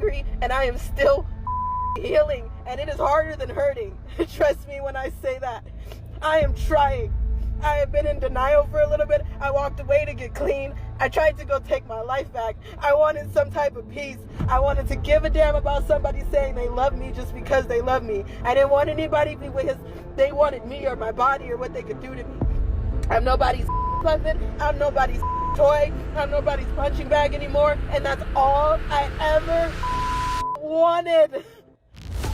angry, and I am still healing, and it is harder than hurting. Trust me when I say that. I am trying. I have been in denial for a little bit. I walked away to get clean. I tried to go take my life back. I wanted some type of peace. I wanted to give a damn about somebody saying they love me just because they love me. I didn't want anybody because they wanted me or my body or what they could do to me. I'm nobody's puppet. I'm nobody's toy. I'm nobody's punching bag anymore. And that's all I ever wanted.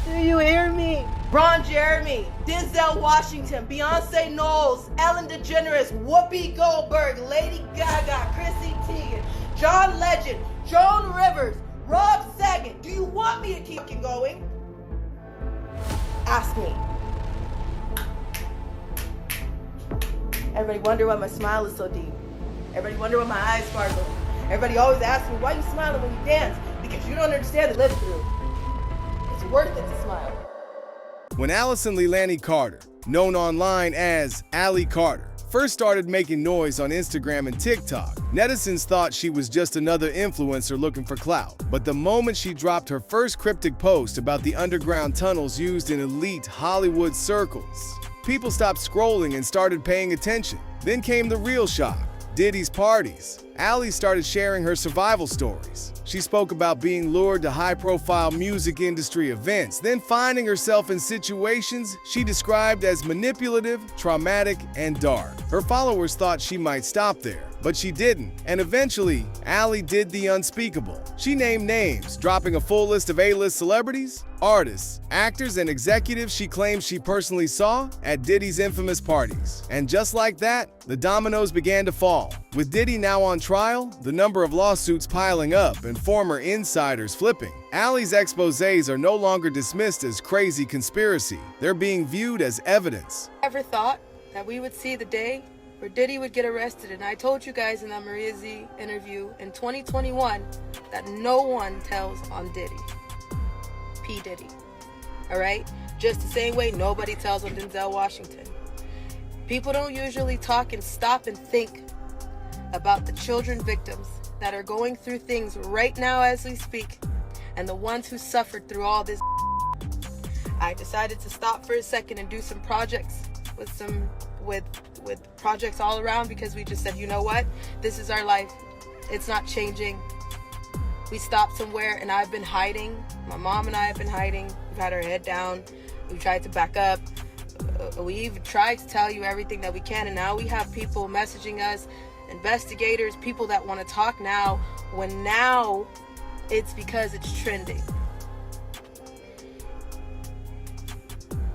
Do you hear me? Ron Jeremy, Denzel Washington, Beyonce Knowles, Ellen DeGeneres, Whoopi Goldberg, Lady Gaga, Chrissy Teigen, John Legend, Joan Rivers, Rob Saget. Do you want me to keep going? Ask me. Everybody wonder why my smile is so deep. Everybody wonder why my eyes sparkle. Everybody always asks me, why you smiling when you dance? Because you don't understand the live through. It's worth it to smile. When Allison Leilani Carter, known online as Allie Carter, first started making noise on Instagram and TikTok, netizens thought she was just another influencer looking for clout. But the moment she dropped her first cryptic post about the underground tunnels used in elite Hollywood circles, people stopped scrolling and started paying attention. Then came the real shock: Diddy's parties. Allie started sharing her survival stories. She spoke about being lured to high-profile music industry events, then finding herself in situations she described as manipulative, traumatic, and dark. Her followers thought she might stop there, but she didn't, and eventually, Allie did the unspeakable. She named names, dropping a full list of A-list celebrities, artists, actors, and executives she claims she personally saw at Diddy's infamous parties. And just like that, the dominoes began to fall. With Diddy now on trial, the number of lawsuits piling up, and former insiders flipping, Allie's exposés are no longer dismissed as crazy conspiracy. They're being viewed as evidence. Ever thought that we would see the day where Diddy would get arrested? And I told you guys in that Maria Z interview in 2021 that no one tells on Diddy. P. Diddy. Alright? Just the same way nobody tells on Denzel Washington. People don't usually talk and stop and think about the children victims that are going through things right now as we speak, and the ones who suffered through all this. I decided to stop for a second and do some projects with projects all around, because we just said, you know what, this is our life, it's not changing. We stopped somewhere, and I've been hiding. My mom and I have been hiding. We've had our head down. We tried to back up. We even tried to tell you everything that we can, and now we have people messaging us, investigators, people that want to talk now, when now it's because it's trending.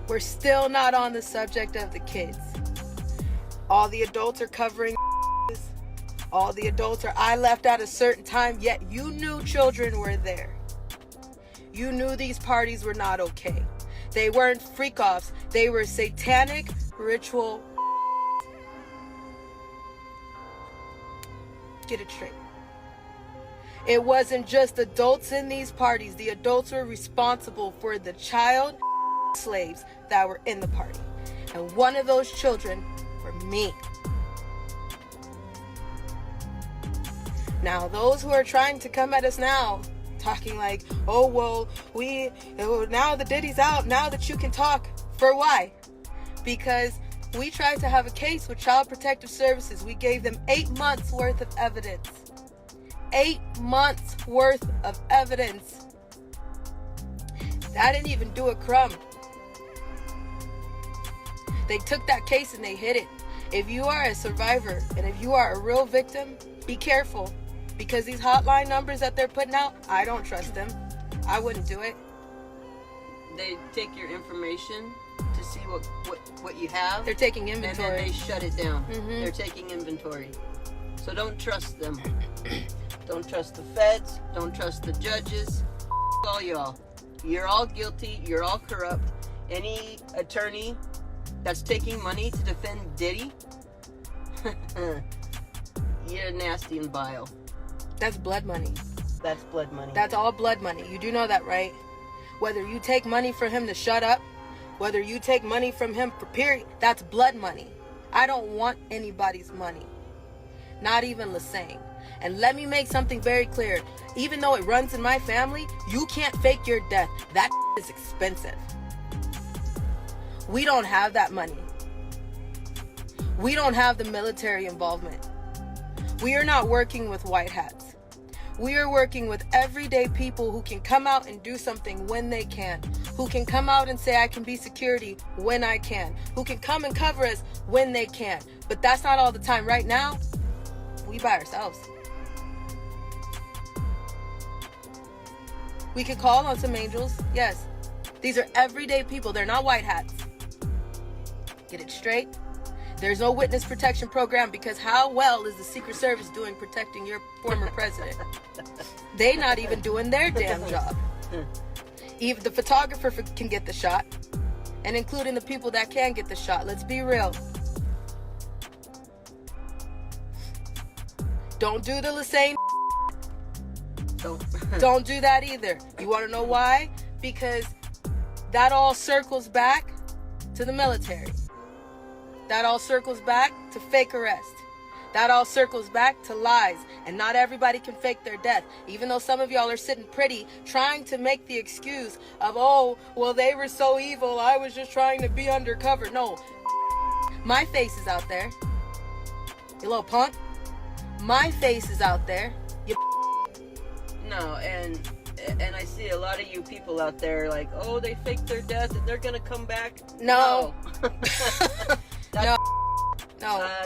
We're still not on the subject of the kids. All the adults are covering. All the adults are, I left at a certain time, yet you knew children were there. You knew these parties were not okay. They weren't freak-offs. They were satanic ritual. Get it straight. It wasn't just adults in these parties. The adults were responsible for the child slaves that were in the party. And one of those children were me. Now, those who are trying to come at us now, talking like, oh, well, now the Diddy's out, now that you can talk. For why? Because we tried to have a case with Child Protective Services. We gave them 8 months worth of evidence. 8 months worth of evidence. That didn't even do a crumb. They took that case and they hid it. If you are a survivor and if you are a real victim, be careful. Because these hotline numbers that they're putting out, I don't trust them. I wouldn't do it. They take your information to see what you have. They're taking inventory. And then they shut it down. Mm-hmm. They're taking inventory. So don't trust them. Don't trust the feds. Don't trust the judges. All y'all. You're all guilty. You're all corrupt. Any attorney that's taking money to defend Diddy, you're nasty and vile. That's blood money. That's blood money. That's all blood money. You do know that, right? Whether you take money for him to shut up, whether you take money from him for period, that's blood money. I don't want anybody's money. Not even Lassane. And let me make something very clear. Even though it runs in my family, you can't fake your death. That is expensive. We don't have that money. We don't have the military involvement. We are not working with white hats. We are working with everyday people who can come out and do something when they can. Who can come out and say, I can be security when I can. Who can come and cover us when they can. But that's not all the time. Right now, we by ourselves. We can call on some angels, yes. These are everyday people. They're not white hats. Get it straight? There's no witness protection program because how well is the Secret Service doing protecting your former president? They not even doing their damn job. Even the photographer can get the shot, and including the people that can get the shot. Let's be real. Don't do the Lassane. Don't do that either. You want to know why? Because that all circles back to the military. That all circles back to fake arrest. That all circles back to lies. And not everybody can fake their death. Even though some of y'all are sitting pretty, trying to make the excuse of, oh, well, they were so evil, I was just trying to be undercover. No. My face is out there. You little punk. My face is out there. You No, and I see a lot of you people out there like, oh, they faked their death and they're gonna come back. No. No.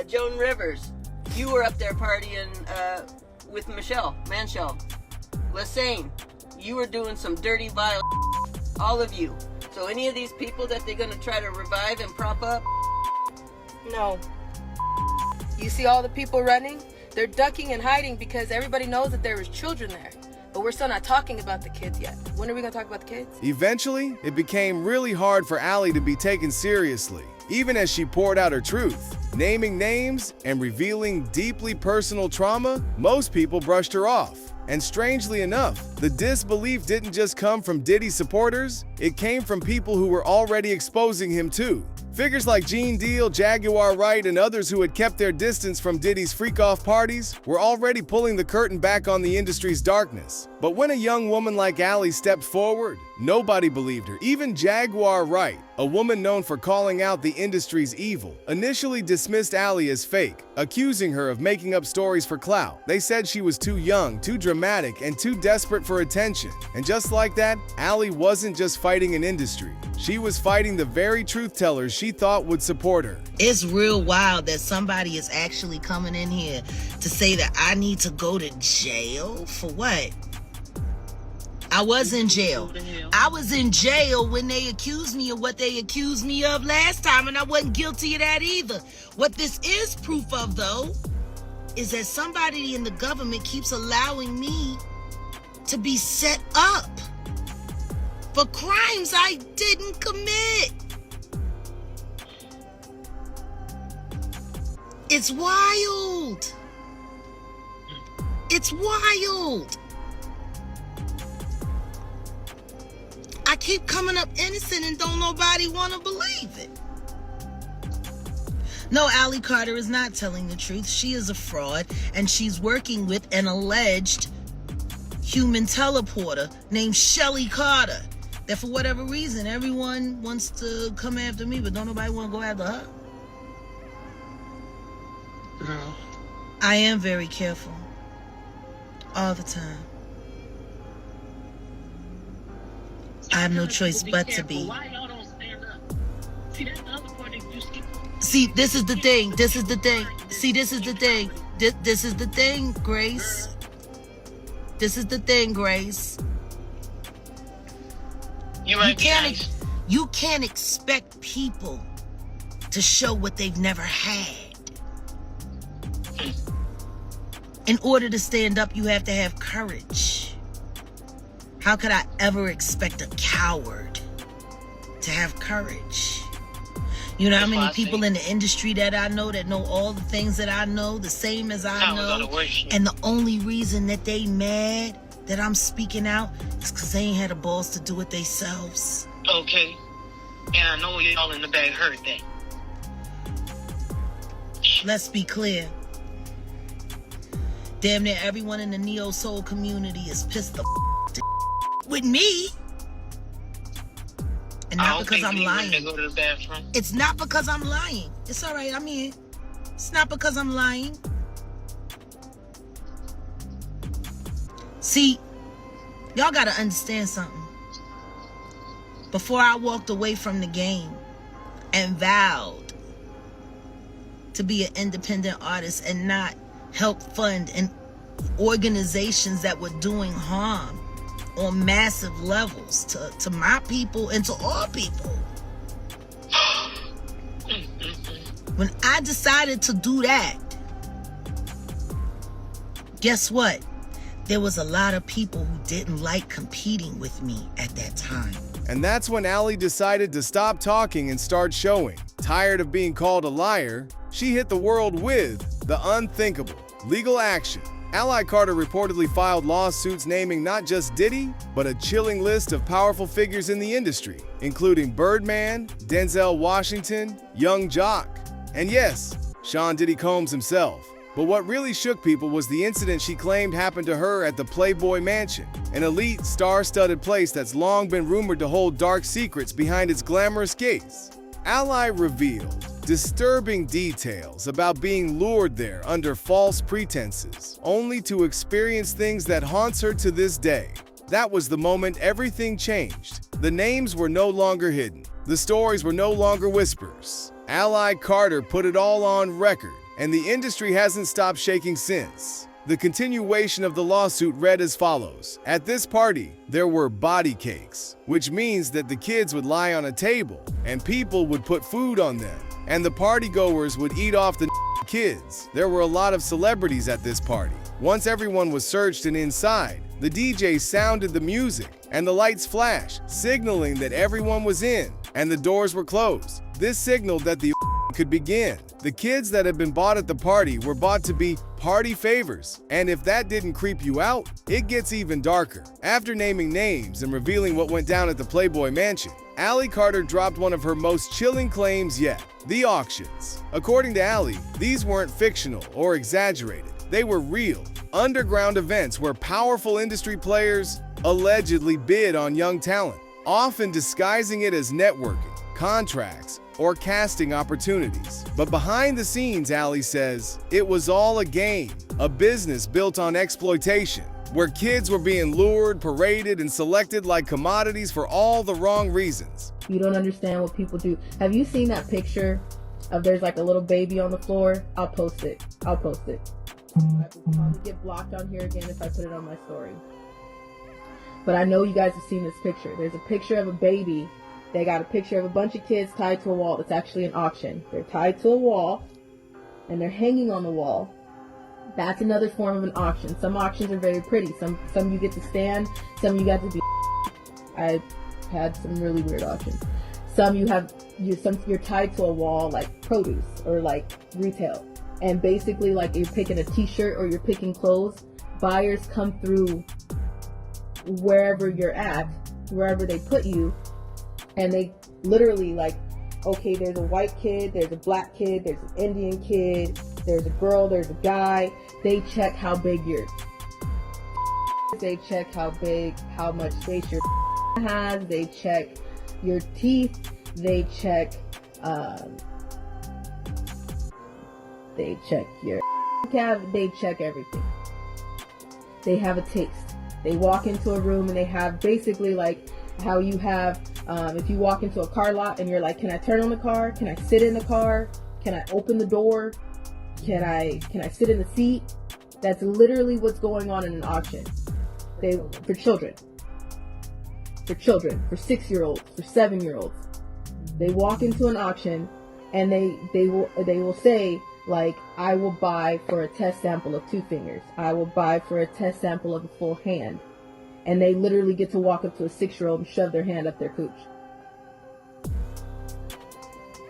Joan Rivers, you were up there partying with Manshell. Lassane, you were doing some dirty, vile. All of you. So any of these people that they're gonna try to revive and prop up? No. You see all the people running? They're ducking and hiding because everybody knows that there is children there. But we're still not talking about the kids yet. When are we going to talk about the kids? Eventually, it became really hard for Allie to be taken seriously, even as she poured out her truth. Naming names and revealing deeply personal trauma, most people brushed her off. And strangely enough, the disbelief didn't just come from Diddy supporters, it came from people who were already exposing him too. Figures like Gene Deal, Jaguar Wright, and others who had kept their distance from Diddy's freak-off parties were already pulling the curtain back on the industry's darkness. But when a young woman like Allie stepped forward, nobody believed her. Even Jaguar Wright, a woman known for calling out the industry's evil, initially dismissed Allie as fake, accusing her of making up stories for clout. They said she was too young, too dramatic, and too desperate for attention. And just like that, Allie wasn't just fighting an industry. She was fighting the very truth-tellers she thought would support her. It's real wild that somebody is actually coming in here to say that I need to go to jail for what? I was in jail. I was in jail when they accused me of what they accused me of last time, and I wasn't guilty of that either. What this is proof of, though, is that somebody in the government keeps allowing me to be set up for crimes I didn't commit. It's wild. It's wild. I keep coming up innocent and don't nobody want to believe it. No, Allie Carter is not telling the truth. She is a fraud, and she's working with an alleged human teleporter named Shelly Carter. That for whatever reason, everyone wants to come after me, but don't nobody want to go after her. No. I am very careful. All the time. I have no choice but to be. Why y'all don't stand up? See, that's the other part that you skip. See, this is the thing. This is the thing. See, this is the thing. This is the thing, Grace. This is the thing, Grace. You can't expect people to show what they've never had. In order to stand up, you have to have courage. How could I ever expect a coward to have courage? You know how many people in the industry that I know that know all the things that I know, the same as I know, and the only reason that they mad that I'm speaking out is because they ain't had the balls to do it themselves. Okay. And I know y'all in the back heard that. Let's be clear. Damn near everyone in the neo-soul community is pissed the with me. And not because I'm lying. To go to the bathroom. It's not because I'm lying. It's all right, I'm here. It's not because I'm lying. See, y'all gotta understand something. Before I walked away from the game and vowed to be an independent artist and not help fund and organizations that were doing harm on massive levels to my people and to all people. When I decided to do that, guess what? There was a lot of people who didn't like competing with me at that time. And that's when Allie decided to stop talking and start showing. Tired of being called a liar, she hit the world with the unthinkable. Legal action. Ally Carter reportedly filed lawsuits naming not just Diddy, but a chilling list of powerful figures in the industry, including Birdman, Denzel Washington, Young Jock, and yes, Sean Diddy Combs himself. But what really shook people was the incident she claimed happened to her at the Playboy Mansion, an elite, star-studded place that's long been rumored to hold dark secrets behind its glamorous gates. Ally revealed disturbing details about being lured there under false pretenses, only to experience things that haunts her to this day. That was the moment everything changed. The names were no longer hidden. The stories were no longer whispers. Ally Carter put it all on record, and the industry hasn't stopped shaking since. The continuation of the lawsuit read as follows. At this party, there were body cakes, which means that the kids would lie on a table and people would put food on them, and the partygoers would eat off the kids. There were a lot of celebrities at this party. Once everyone was searched and inside, the DJ sounded the music and the lights flashed, signaling that everyone was in and the doors were closed. This signaled that the could begin. The kids that had been bought at the party were bought to be party favors, and if that didn't creep you out, it gets even darker. After naming names and revealing what went down at the Playboy Mansion, Ally Carter dropped one of her most chilling claims yet: the auctions. According to Ally, these weren't fictional or exaggerated. They were real, underground events where powerful industry players allegedly bid on young talent, often disguising it as networking, contracts, or casting opportunities. But behind the scenes, Ally says, it was all a game, a business built on exploitation, where kids were being lured, paraded, and selected like commodities for all the wrong reasons. You don't understand what people do. Have you seen that picture of there's like a little baby on the floor? I'll post it. I will probably get blocked on here again if I put it on my story. But I know you guys have seen this picture. There's a picture of a baby. They got a picture of a bunch of kids tied to a wall. It's actually an auction. They're tied to a wall and they're hanging on the wall. That's another form of an auction. Some auctions are very pretty. Some you get to stand. Some you got to be. I've had some really weird auctions. Some you're tied to a wall like produce or like retail. And basically like you're picking a t-shirt or you're picking clothes. Buyers come through wherever you're at, wherever they put you. And they literally like, okay, there's a white kid, there's a black kid, there's an Indian kid, there's a girl, there's a guy. They check how big your they check how much space your has, they check your teeth, they check your cavity, they check everything. They have a taste. They walk into a room and they have basically like how you have if you walk into a car lot and you're like, can I turn on the car? Can I sit in the car? Can I open the door? Can I sit in the seat? That's literally what's going on in an auction. For children, for 6-year-olds, for 7-year-olds. They walk into an auction and they will say like, I will buy for a test sample of 2 fingers. I will buy for a test sample of a full hand. And they literally get to walk up to a 6-year-old and shove their hand up their cooch.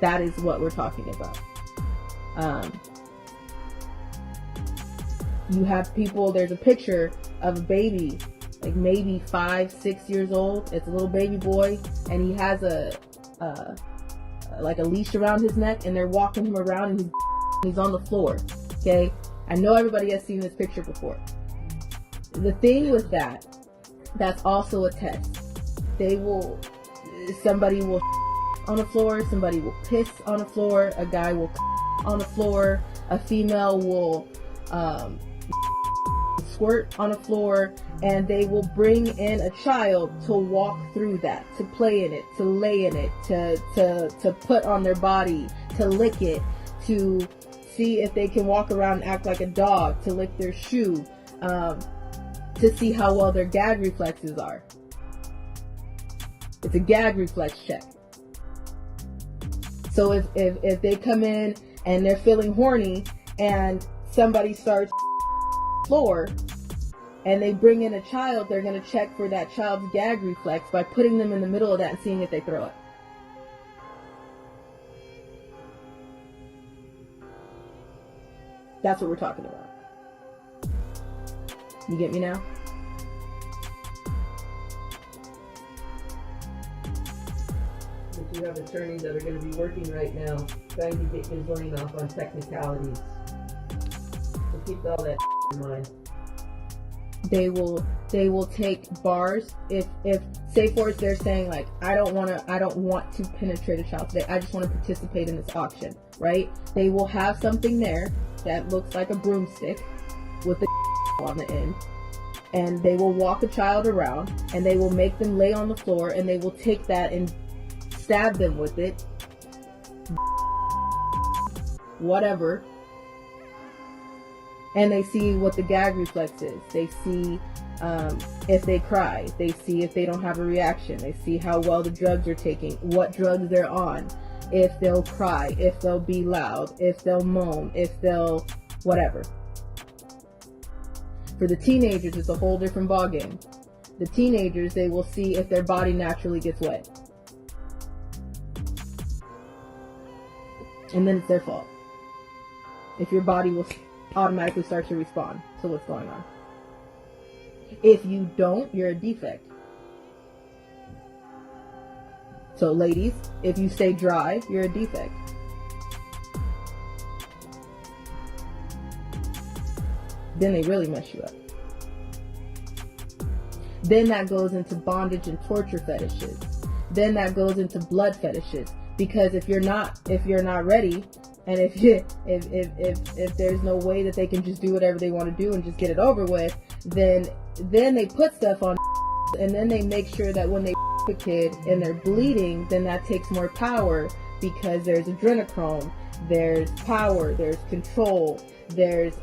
That is what we're talking about. You have people, there's a picture of a baby, like maybe 5-6 years old. It's a little baby boy, and he has like a leash around his neck, and they're walking him around, and he's on the floor, okay? I know everybody has seen this picture before. The thing with that's also a test. Somebody will on the floor, somebody will piss on the floor, a guy will on the floor, a female will squirt on the floor, and they will bring in a child to walk through that, to play in it, to lay in it, to put on their body, to lick it, to see if they can walk around and act like a dog, to lick their shoe, to see how well their gag reflexes are. It's a gag reflex check. So if they come in and they're feeling horny and somebody starts floor and they bring in a child, they're going to check for that child's gag reflex by putting them in the middle of that and seeing if they throw it. That's what we're talking about. You get me now? But you have attorneys that are going to be working right now trying to get his lane off on technicalities. So keep all that in mind. They will take bars if say for it they're saying like I don't want to penetrate a child today. I just want to participate in this auction, right? They will have something there that looks like a broomstick with the on the end, and they will walk a child around and they will make them lay on the floor and they will take that and stab them with it, whatever, and they see what the gag reflex is. They see if they cry, they see if they don't have a reaction, they see how well the drugs are taking, what drugs they're on, if they'll cry, if they'll be loud, if they'll moan, if they'll whatever. For the teenagers, it's a whole different ballgame. The teenagers, they will see if their body naturally gets wet. And then it's their fault. If your body will automatically start to respond to what's going on. If you don't, you're a defect. So ladies, if you stay dry, you're a defect. Then they really mess you up. Then that goes into bondage and torture fetishes. Then that goes into blood fetishes. Because if you're not ready, and if there's no way that they can just do whatever they want to do and just get it over with, then they put stuff on, and then they make sure that when they a kid and they're bleeding, then that takes more power because there's adrenochrome, there's power, there's control, there's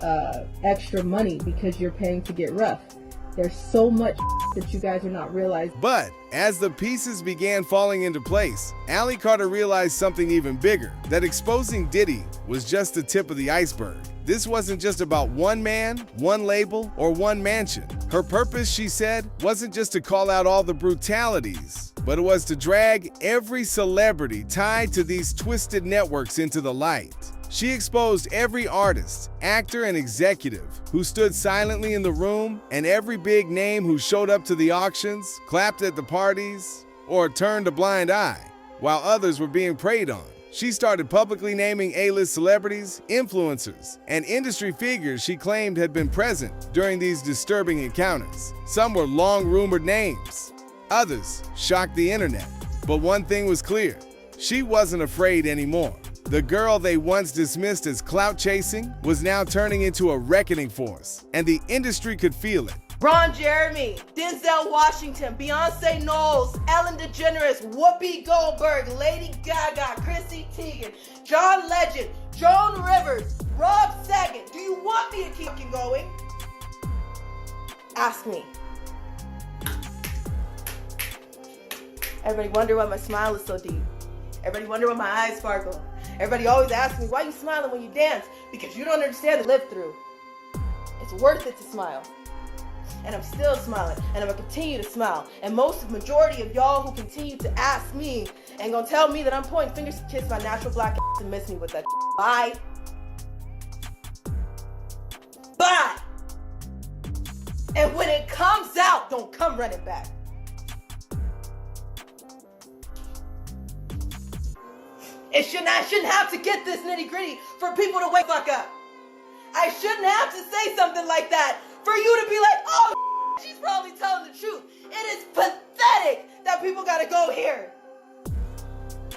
extra money because you're paying to get rough. There's so much that you guys are not realizing. But as the pieces began falling into place, Allie Carter realized something even bigger, that exposing Diddy was just the tip of the iceberg. This wasn't just about one man, one label, or one mansion. Her purpose, she said, wasn't just to call out all the brutalities, but it was to drag every celebrity tied to these twisted networks into the light. She exposed every artist, actor, and executive who stood silently in the room, and every big name who showed up to the auctions, clapped at the parties, or turned a blind eye, while others were being preyed on. She started publicly naming A-list celebrities, influencers, and industry figures she claimed had been present during these disturbing encounters. Some were long-rumored names. Others shocked the internet. But one thing was clear. She wasn't afraid anymore. The girl they once dismissed as clout chasing was now turning into a reckoning force, and the industry could feel it. Ron Jeremy, Denzel Washington, Beyonce Knowles, Ellen DeGeneres, Whoopi Goldberg, Lady Gaga, Chrissy Teigen, John Legend, Joan Rivers, Rob Saget. Do you want me to keep going? Ask me. Everybody wonder why my smile is so deep. Everybody wonder why my eyes sparkle. Everybody always asks me, why are you smiling when you dance? Because you don't understand the live through. It's worth it to smile. And I'm still smiling, and I'm gonna continue to smile. And majority of y'all who continue to ask me and gonna tell me that I'm pointing fingers to kiss my natural black ass and miss me with that. Bye. Bye. And when it comes out, don't come running back. I shouldn't have to get this nitty gritty for people to wake fuck up. I shouldn't have to say something like that for you to be like, oh, she's probably telling the truth. It is pathetic that people gotta go here.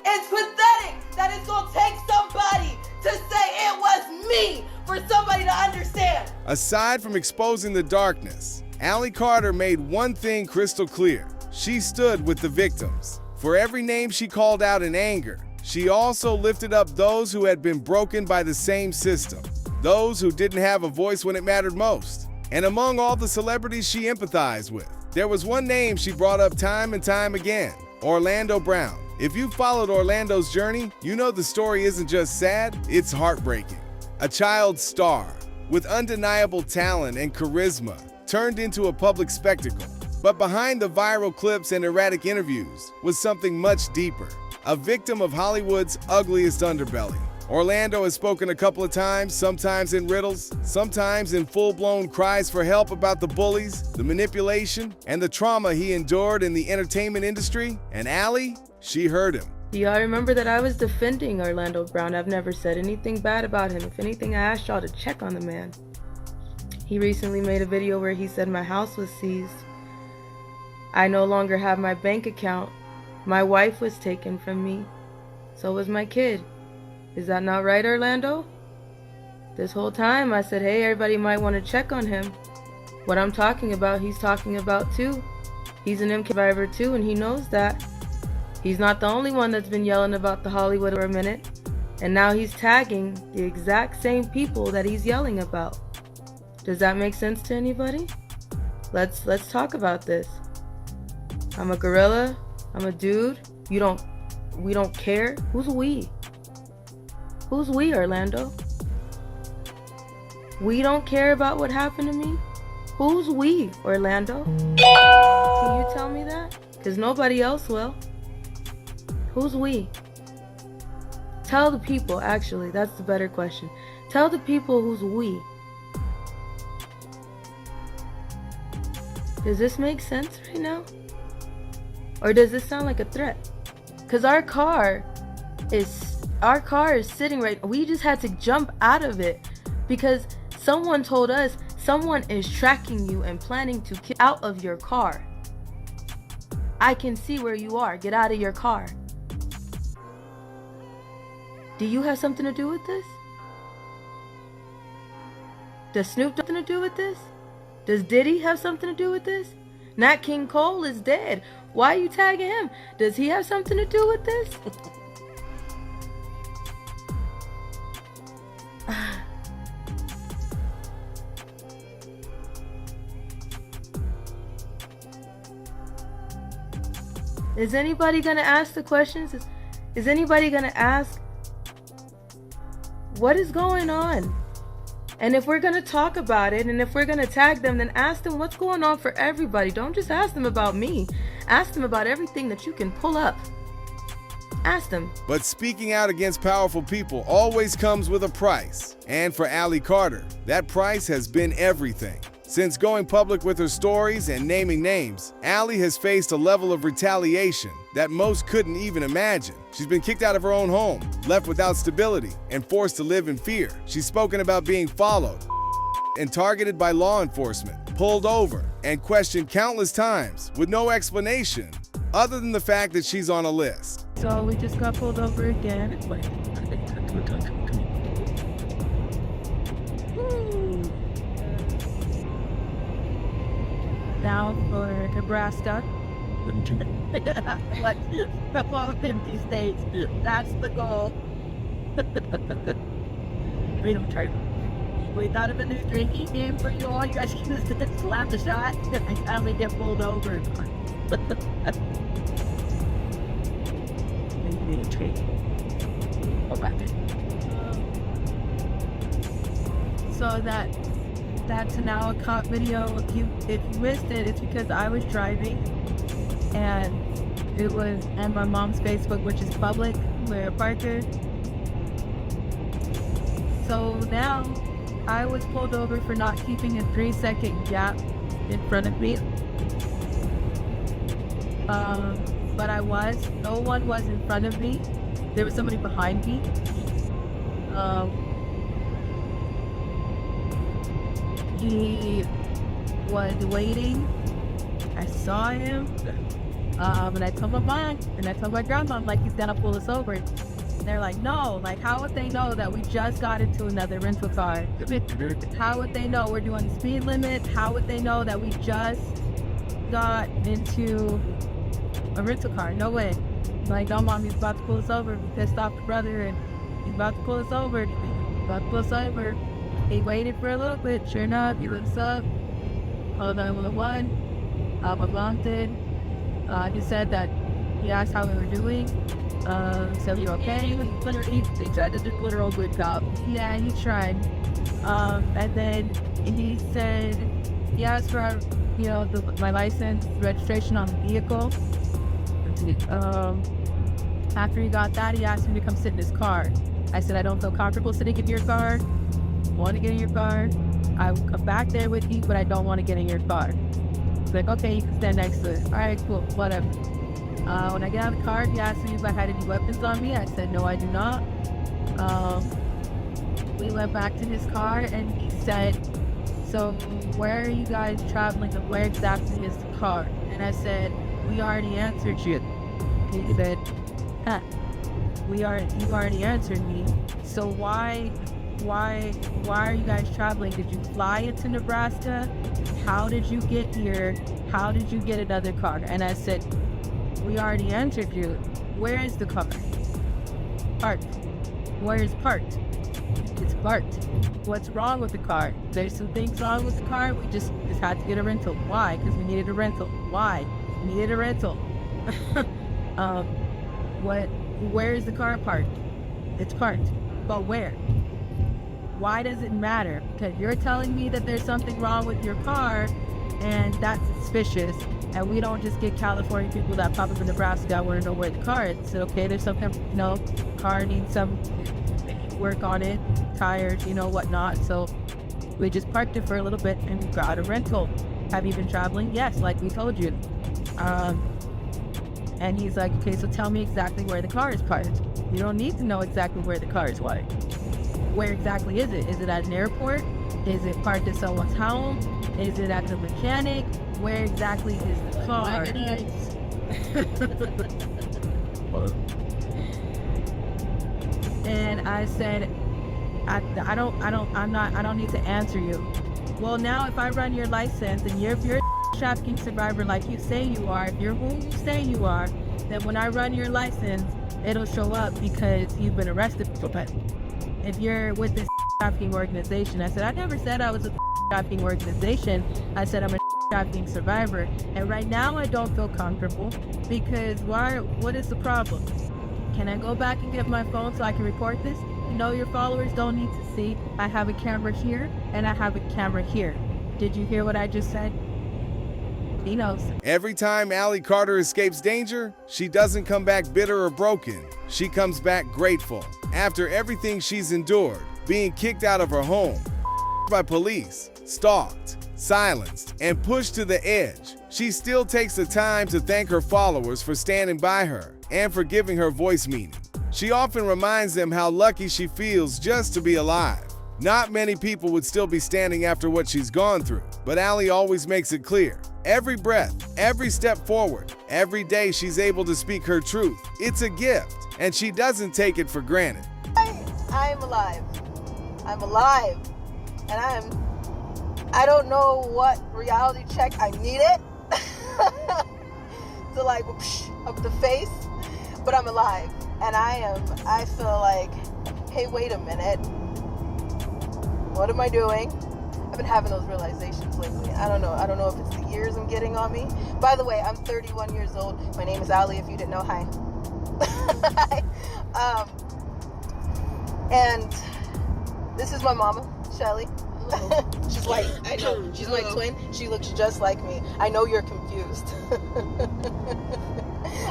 It's pathetic that it's gonna take somebody to say it was me for somebody to understand. Aside from exposing the darkness, Allie Carter made one thing crystal clear. She stood with the victims. For every name she called out in anger, she also lifted up those who had been broken by the same system, those who didn't have a voice when it mattered most. And among all the celebrities she empathized with, there was one name she brought up time and time again: Orlando Brown. If you followed Orlando's journey, you know the story isn't just sad, it's heartbreaking. A child star with undeniable talent and charisma turned into a public spectacle. But behind the viral clips and erratic interviews was something much deeper. A victim of Hollywood's ugliest underbelly. Orlando has spoken a couple of times, sometimes in riddles, sometimes in full-blown cries for help about the bullies, the manipulation, and the trauma he endured in the entertainment industry. And Allie, she heard him. Do y'all remember that I was defending Orlando Brown? I've never said anything bad about him. If anything, I asked y'all to check on the man. He recently made a video where he said my house was seized. I no longer have my bank account. My wife was taken from me. So was my kid. Is that not right, Orlando? This whole time I said, hey, everybody might want to check on him. What I'm talking about, he's talking about too. He's an MK survivor too, and he knows that. He's not the only one that's been yelling about the Hollywood for a minute. And now he's tagging the exact same people that he's yelling about. Does that make sense to anybody? Let's talk about this. I'm a gorilla. I'm a dude. We don't care. Who's we? Who's we, Orlando? We don't care about what happened to me? Who's we, Orlando? Can you tell me that? Because nobody else will. Who's we? Tell the people, actually, that's the better question. Tell the people who's we. Does this make sense right now? Or does this sound like a threat? Because our car is sitting right. We just had to jump out of it because someone told us someone is tracking you and planning to get out of your car. I can see where you are. Get out of your car. Do you have something to do with this? Does Snoop have something to do with this? Does Diddy have something to do with this? Nat King Cole is dead. Why are you tagging him? Does he have something to do with this? Is anybody gonna ask the questions? Is anybody gonna ask what is going on? And if we're gonna talk about it, and if we're gonna tag them, then ask them what's going on for everybody. Don't just ask them about me. Ask them about everything that you can pull up. Ask them. But speaking out against powerful people always comes with a price. And for Allie Carter, that price has been everything. Since going public with her stories and naming names, Allie has faced a level of retaliation that most couldn't even imagine. She's been kicked out of her own home, left without stability, and forced to live in fear. She's spoken about being followed and targeted by law enforcement, pulled over, and questioned countless times with no explanation other than the fact that she's on a list. So we just got pulled over again. Now for Nebraska. Like, from all 50 states, that's the goal. Freedom Trail. We thought of a new drinking game for you all. You guys can just slap the shot. I finally get pulled over. Freedom Trail. Go back. So that's now a cop video. If you missed it, it's because I was driving and it was on my mom's Facebook, which is public, where Parker. So now I was pulled over for not keeping a 3-second gap in front of me. But no one was in front of me. There was somebody behind me. he was waiting. I saw him, and I told my mom, and I told my grandma, like, he's gonna pull us over. And they're like, no, like, how would they know that we just got into another rental car? How would they know we're doing the speed limit? How would they know that we just got into a rental car? No way. Like, no, mom, he's about to pull us over. We pissed off the brother, and he's about to pull us over. He's about to pull us over. He waited for a little bit. Sure enough, he looks up. Called 911. My mom did. He said that he asked how we were doing. Said we were okay. He tried to do literal good cop. Yeah, he tried. And then he said he asked for, my license, registration on the vehicle. After he got that, he asked me to come sit in his car. I said, I don't feel comfortable sitting in your car. I want to get in your car. I will come back there with you, but I don't want to get in your car. He's like, okay, you can stand next to it. All right, cool, whatever. When I get out of the car, he asked me if I had any weapons on me. I said, no, I do not. We went back to his car, and he said, so where are you guys traveling, and where exactly is the car? And I said, we already answered you. He said, you've already answered me. So why are you guys traveling? Did you fly into Nebraska? How did you get here? How did you get another car? And I said, we already answered you. Where is the car? Parked. Where is parked? It's parked. What's wrong with the car? There's some things wrong with the car. We just had to get a rental. Why? Because we needed a rental. Why? We needed a rental. Where is the car parked? It's parked. But where? Why does it matter? Because you're telling me that there's something wrong with your car, and that's suspicious. And we don't just get California people that pop up in Nebraska that want to know where the car is. So, okay, there's something, car needs some work on it, tires, whatnot. So we just parked it for a little bit and got a rental. Have you been traveling? Yes, like we told you. And he's like, okay, so tell me exactly where the car is parked. You don't need to know exactly where the car is parked. Where exactly is it? Is it at an airport? Is it parked at someone's home? Is it at the mechanic? Where exactly is the car? And I said, I don't need to answer you. Well, now if I run your license and if you're a trafficking survivor like you say you are, if you're who you say you are, then when I run your license, it'll show up because you've been arrested for it. If you're with this trafficking organization, I said, I never said I was a trafficking organization. I said I'm a trafficking survivor. And right now I don't feel comfortable because what is the problem? Can I go back and get my phone so I can report this? Your followers don't need to see. I have a camera here and I have a camera here. Did you hear what I just said? He knows. Every time Allie Carter escapes danger, she doesn't come back bitter or broken. She comes back grateful. After everything she's endured, being kicked out of her home, by police, stalked, silenced, and pushed to the edge, she still takes the time to thank her followers for standing by her and for giving her voice meaning. She often reminds them how lucky she feels just to be alive. Not many people would still be standing after what she's gone through, but Allie always makes it clear. Every breath, every step forward, every day she's able to speak her truth. It's a gift, and she doesn't take it for granted. I'm alive. I'm alive. And I don't know what reality check I needed to like whoosh, up the face, but I'm alive. And I feel like, hey, wait a minute. What am I doing? I've been having those realizations lately. I don't know if it's the years I'm getting on me. By the way, I'm 31 years old. My name is Allie, if you didn't know. Hi. And this is my mama, Shelly. She's like, I know, she's my twin. She looks just like me. I know you're confused.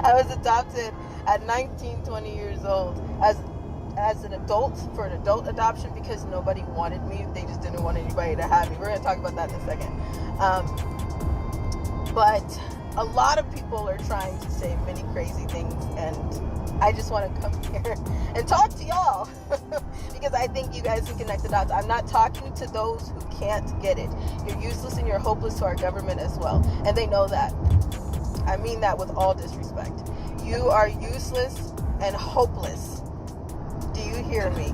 I was adopted at 19, 20 years old as an adult, for an adult adoption, because nobody wanted me. They just didn't want anybody to have me. We're going to talk about that in a second. But a lot of people are trying to say many crazy things, and I just want to come here and talk to y'all because I think you guys can connect the dots. I'm not talking to those who can't get it. You're useless and you're hopeless to our government as well, and they know that. I mean that with all disrespect. You are useless and hopeless. Do you hear me?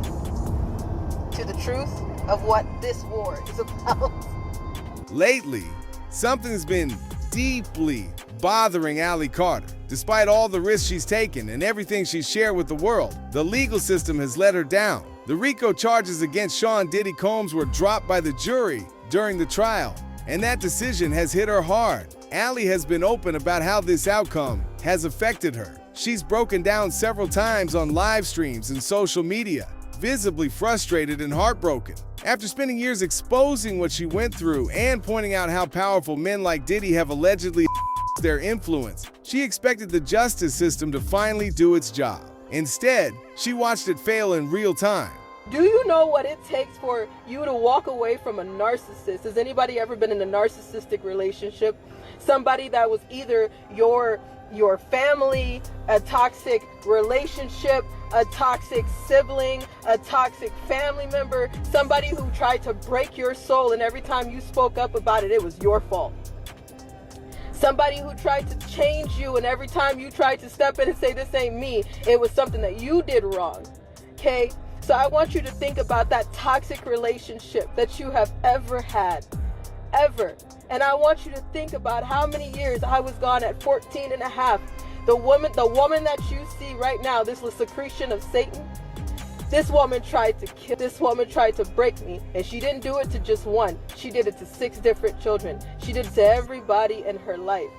To the truth of what this war is about. Lately, something's been deeply bothering Allie Carter. Despite all the risks she's taken and everything she's shared with the world, the legal system has let her down. The RICO charges against Sean Diddy Combs were dropped by the jury during the trial, and that decision has hit her hard. Allie has been open about how this outcome has affected her. She's broken down several times on live streams and social media, visibly frustrated and heartbroken. After spending years exposing what she went through and pointing out how powerful men like Diddy have allegedly their influence, she expected the justice system to finally do its job. Instead, she watched it fail in real time. Do you know what it takes for you to walk away from a narcissist? Has anybody ever been in a narcissistic relationship? Somebody that was either your family, a toxic relationship, a toxic sibling, a toxic family member, somebody who tried to break your soul, and every time you spoke up about it, it was your fault. Somebody who tried to change you, and every time you tried to step in and say, this ain't me, it was something that you did wrong. Okay? So I want you to think about that toxic relationship that you have ever had. Ever. And I want you to think about how many years I was gone at 14 and a half. The woman that you see right now, this was secretion of Satan. This woman tried to kill, this woman tried to break me, and she didn't do it to just one. She did it to 6 different children. She did it to everybody in her life.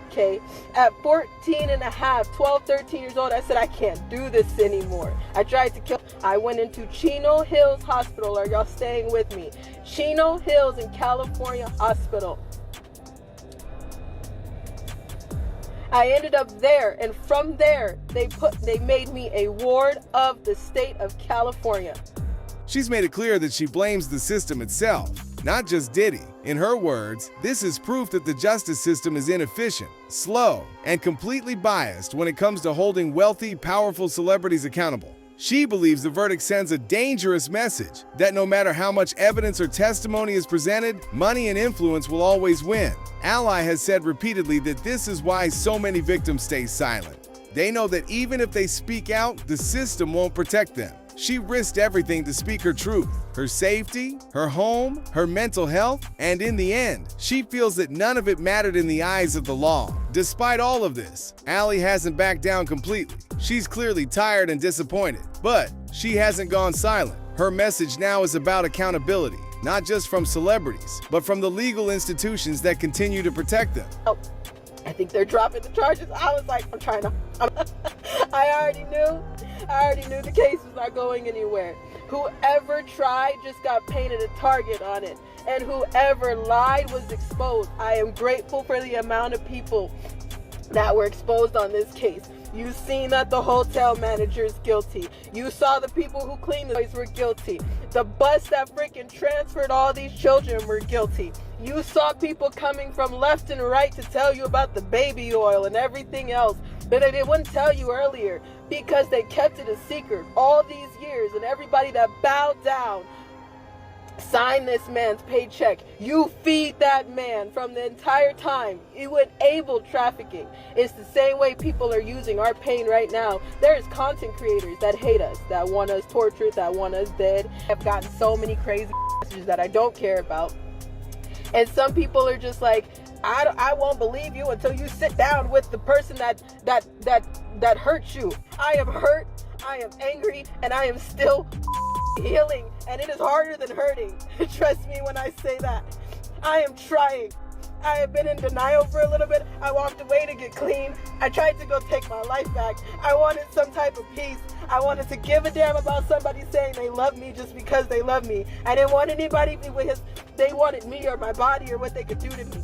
Okay, at 14 and a half, 12, 13 years old, I said, I can't do this anymore. I tried to kill. I went into Chino Hills Hospital. Are y'all staying with me? Chino Hills in California Hospital. I ended up there, and from there, they made me a ward of the state of California. She's made it clear that she blames the system itself, not just Diddy. In her words, this is proof that the justice system is inefficient, slow, and completely biased when it comes to holding wealthy, powerful celebrities accountable. She believes the verdict sends a dangerous message that no matter how much evidence or testimony is presented, money and influence will always win. Ally has said repeatedly that this is why so many victims stay silent. They know that even if they speak out, the system won't protect them. She risked everything to speak her truth, her safety, her home, her mental health, and in the end, she feels that none of it mattered in the eyes of the law. Despite all of this, Allie hasn't backed down completely. She's clearly tired and disappointed, but she hasn't gone silent. Her message now is about accountability, not just from celebrities, but from the legal institutions that continue to protect them. Oh, I think they're dropping the charges. I was like, I already knew the case was not going anywhere. Whoever tried just got painted a target on it. And whoever lied was exposed. I am grateful for the amount of people that were exposed on this case. You've seen that the hotel manager is guilty. You saw the people who cleaned the place were guilty. The bus that freaking transferred all these children were guilty. You saw people coming from left and right to tell you about the baby oil and everything else, but they wouldn't tell you earlier because they kept it a secret all these years, and everybody that bowed down signed this man's paycheck. You feed that man from the entire time. You enable trafficking. It's the same way people are using our pain right now. There's content creators that hate us, that want us tortured, that want us dead. I've gotten so many crazy messages that I don't care about. And some people are just like, I won't believe you until you sit down with the person that hurt you. I am hurt, I am angry, and I am still healing, and it is harder than hurting. Trust me when I say that. I am trying. I have been in denial for a little bit. I walked away to get clean. I tried to go take my life back. I wanted some type of peace. I wanted to give a damn about somebody saying they love me just because they love me. I didn't want anybody because they wanted me or my body or what they could do to me.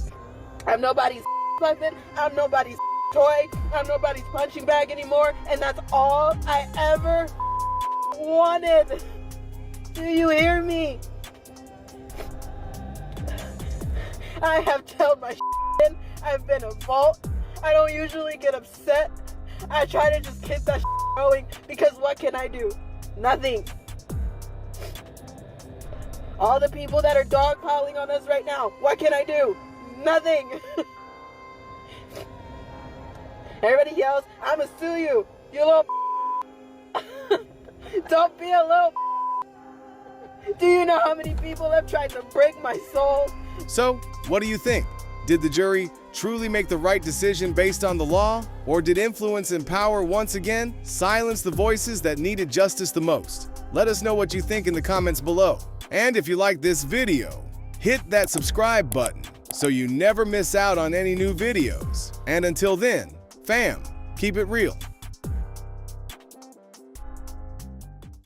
I'm nobody's puppet. I'm nobody's toy. I'm nobody's punching bag anymore. And that's all I ever wanted. Do you hear me? I have told my in. I've been a vault. I don't usually get upset. I try to just keep that going because what can I do? Nothing. All the people that are dogpiling on us right now, what can I do? Nothing. Everybody yells, I'ma sue you, you little Don't be a little Do you know how many people have tried to break my soul? So, what do you think? Did the jury truly make the right decision based on the law? Or did influence and power once again silence the voices that needed justice the most? Let us know what you think in the comments below. And if you like this video, hit that subscribe button so you never miss out on any new videos. And until then, fam, keep it real.